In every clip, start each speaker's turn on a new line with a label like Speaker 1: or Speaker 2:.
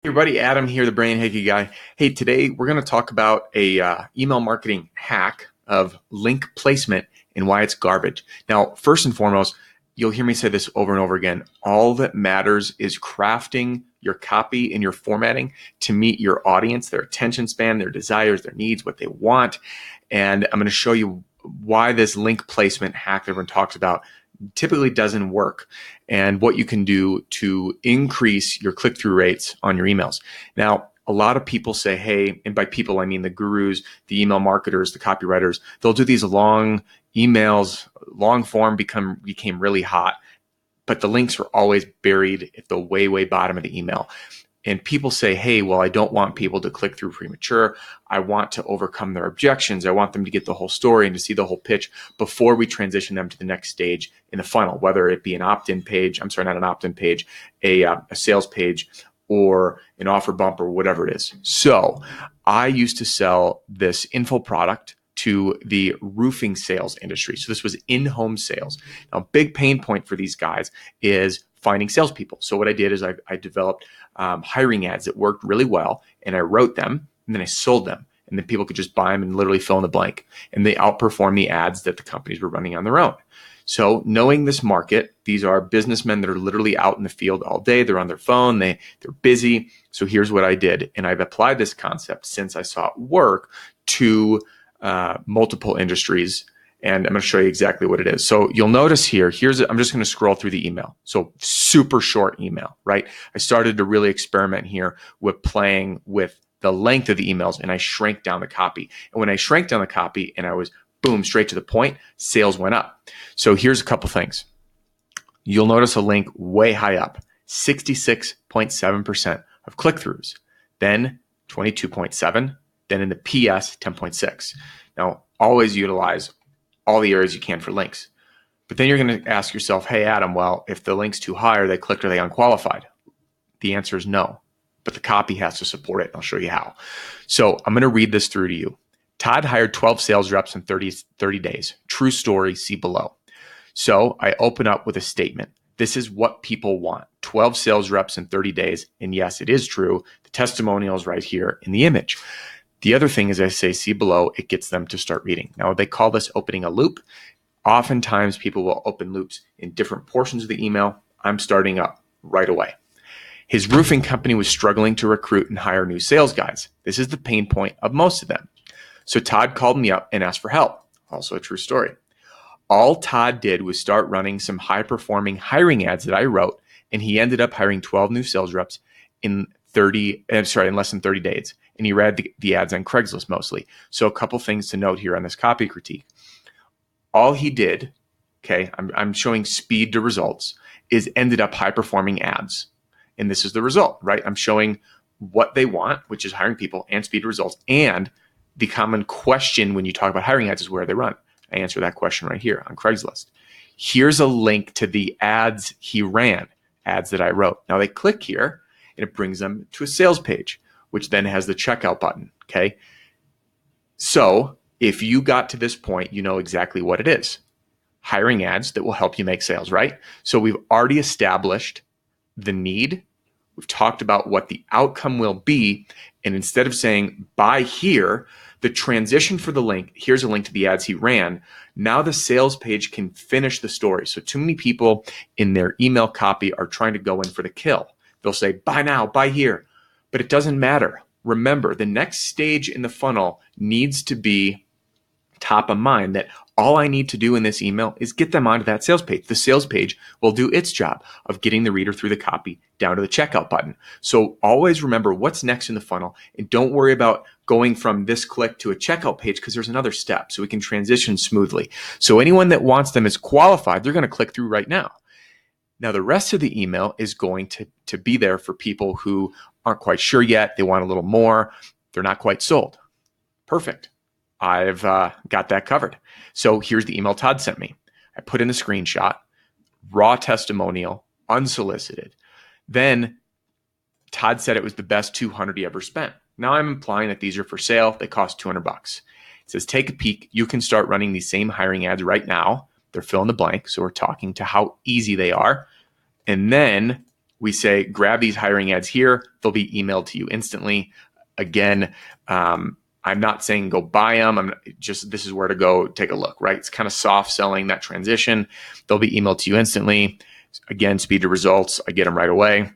Speaker 1: Hey everybody, Adam here, the Brain Hickey guy. Hey, today we're going to talk about a email marketing hack of link placement and why it's garbage. Now, first and foremost, you'll hear me say this over and over again. All that matters is crafting your copy and your formatting to meet your audience, their attention span, their desires, their needs, what they want. And I'm going to show you why this link placement hack that everyone talks about typically doesn't work and what you can do to increase your click-through rates on your emails. Now, a lot of people say, hey, and by people, I mean the gurus, the email marketers, the copywriters, they'll do these long emails, long form became really hot, but the links are always buried at the way bottom of the email. And people say, hey, well, I don't want people to click through premature. I want to overcome their objections. I want them to get the whole story and to see the whole pitch before we transition them to the next stage in the funnel, whether it be an opt-in page, I'm sorry, not an opt-in page, a sales page or an offer bump or whatever it is. So I used to sell this info product to the roofing sales industry. So this was in-home sales. Now, big pain point for these guys is finding salespeople. So what I did is I developed hiring ads that worked really well, and I wrote them, and then I sold them, and then people could just buy them and literally fill in the blank, and they outperform the ads that the companies were running on their own. So knowing this market, these are businessmen that are literally out in the field all day. They're on their phone. They're busy. So here's what I did, and I've applied this concept since I saw it work to multiple industries. And I'm going to show you exactly what it is. So you'll notice here, I'm just going to scroll through the email. So super short email, right? I started to really experiment here with playing with the length of the emails, and I shrank down the copy. And when I shrank down the copy and I was boom, straight to the point, sales went up. So here's a couple things. You'll notice a link way high up, 66.7% of click-throughs, then 22.7, then in the PS, 10.6. Now, always utilize all the areas you can for links. But then you're going to ask yourself, hey, Adam, well, if the link's too high, are they clicked, are they unqualified? The answer is no, but the copy has to support it. I'll show you how. So I'm going to read this through to you. Todd hired 12 sales reps in 30 days. True story, see below. So I open up with a statement. This is what people want. 12 sales reps in 30 days. And yes, it is true. The testimonial is right here in the image. The other thing is I say, see below, it gets them to start reading. Now, they call this opening a loop. Oftentimes, people will open loops in different portions of the email. I'm starting up right away. His roofing company was struggling to recruit and hire new sales guys. This is the pain point of most of them. So Todd called me up and asked for help. Also a true story. All Todd did was start running some high-performing hiring ads that I wrote, and he ended up hiring 12 new sales reps in less than 30 days. And he read the ads on Craigslist mostly. So a couple things to note here on this copy critique. All he did, okay, I'm showing speed to results, is ended up high-performing ads. And this is the result, right? I'm showing what they want, which is hiring people, and speed to results. And the common question when you talk about hiring ads is where they run. I answer that question right here on Craigslist. Here's a link to the ads he ran, ads that I wrote. Now they click here, and it brings them to a sales page, which then has the checkout button, okay? So if you got to this point, you know exactly what it is. Hiring ads that will help you make sales, right? So we've already established the need. We've talked about what the outcome will be. And instead of saying, buy here, the transition for the link, here's a link to the ads he ran. Now the sales page can finish the story. So too many people in their email copy are trying to go in for the kill. They'll say, buy now, buy here. But it doesn't matter. Remember, the next stage in the funnel needs to be top of mind, that all I need to do in this email is get them onto that sales page. The sales page will do its job of getting the reader through the copy down to the checkout button. So always remember what's next in the funnel, and don't worry about going from this click to a checkout page, because there's another step so we can transition smoothly. So anyone that wants them as qualified, they're going to click through right now. Now, the rest of the email is going to be there for people who aren't quite sure yet. They want a little more. They're not quite sold. Perfect. I've got that covered. So here's the email Todd sent me. I put in a screenshot, raw testimonial, unsolicited. Then Todd said it was the best 200 he ever spent. Now I'm implying that these are for sale. They cost $200. It says, take a peek. You can start running these same hiring ads right now. They're fill in the blank. So we're talking to how easy they are. And then we say, grab these hiring ads here. They'll be emailed to you instantly. Again, I'm not saying go buy them. This is where to go take a look, right? It's kind of soft selling that transition. They'll be emailed to you instantly. Again, speed to results. I get them right away.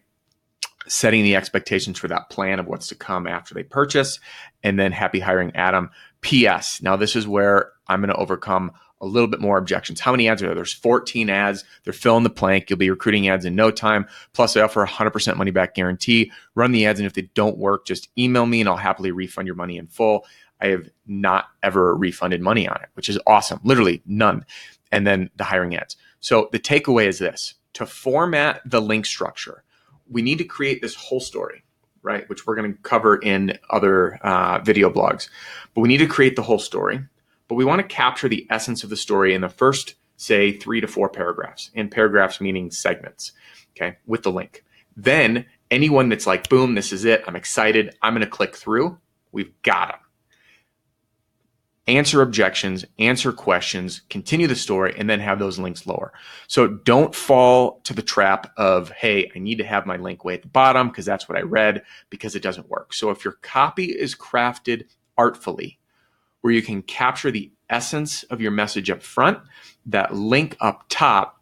Speaker 1: Setting the expectations for that plan of what's to come after they purchase. And then happy hiring Adam. P.S. Now, this is where I'm going to overcome a little bit more objections. How many ads are there? There's 14 ads. They're filling the blank. You'll be recruiting ads in no time. Plus, I offer a 100% money back guarantee. Run the ads, and if they don't work, just email me and I'll happily refund your money in full. I have not ever refunded money on it, which is awesome. Literally none. And then the hiring ads. So the takeaway is this. To format the link structure, we need to create this whole story, right? Which we're going to cover in other video blogs. But we need to create the whole story. But we want to capture the essence of the story in the first, say, 3 to 4 paragraphs. And paragraphs meaning segments, okay, with the link. Then anyone that's like, boom, this is it. I'm excited. I'm going to click through. We've got them. Answer objections, answer questions, continue the story, and then have those links lower. So don't fall to the trap of, hey, I need to have my link way at the bottom because that's what I read, because it doesn't work. So if your copy is crafted artfully, where you can capture the essence of your message up front, that link up top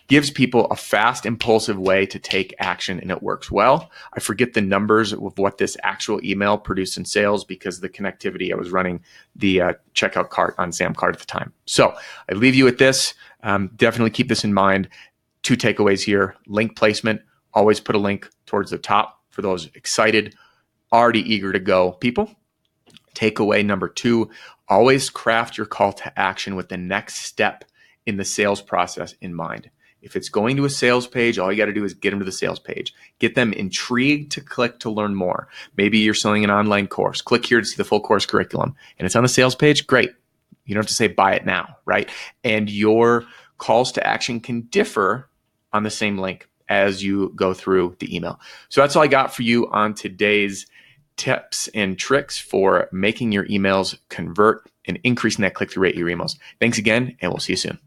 Speaker 1: gives people a fast, impulsive way to take action, and it works well. I forget the numbers of what this actual email produced in sales because of the connectivity. I was running the checkout cart on Samcart at the time. So I leave you with this. Definitely keep this in mind. 2 takeaways here. Link placement. Always put a link towards the top for those excited, already eager to go people. Takeaway number 2, always craft your call to action with the next step in the sales process in mind. If it's going to a sales page, all you got to do is get them to the sales page. Get them intrigued to click to learn more. Maybe you're selling an online course. Click here to see the full course curriculum. And it's on the sales page. Great. You don't have to say buy it now, right? And your calls to action can differ on the same link as you go through the email. So that's all I got for you on today's tips and tricks for making your emails convert and increasing that click-through rate of your emails. Thanks again, and we'll see you soon.